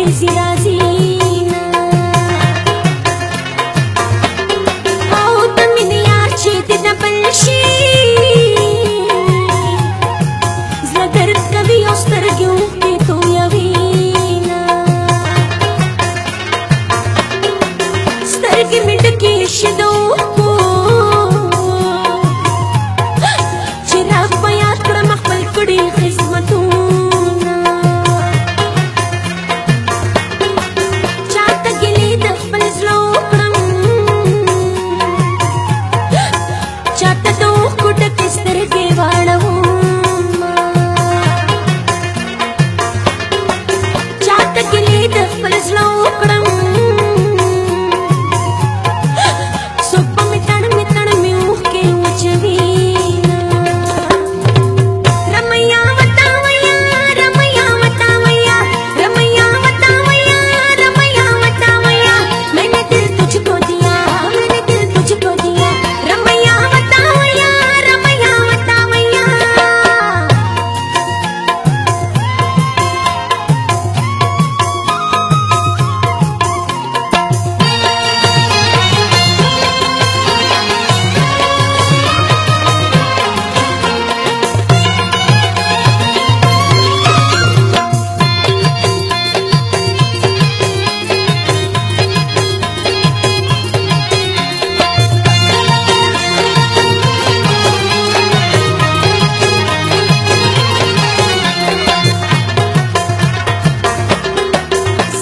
خیزی رازینا او د مینې یار چې دې نه بل شي زړه درد کوي او سترګې اوښکې تویوينا سترګې مې ډکې شي د اوښکو چې راز به یاد کړم خپل کړي خدمتونه چاته ګیلې د خپل زړه وکړم چاته د اوښکو ډکې سترګې واړوم چاته ګیلې د خپل زړه وکړم څوک به مې تړ مې اوښکې وچوينا رمیا وتا ویا رمیا وتا ویا رمیا وتا ویا رمیا وتا ویا मैंने दिल तुझको दिया मैंने दिल तुझको दिया रमया वता वया रमया वता वया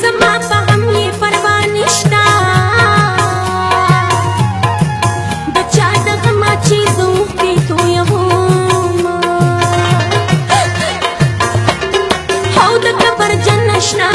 समा पे हम ये परवाह निश्ता बचा द गमा चीजों के तू यहोमा हाउ द कबर जन्नत ना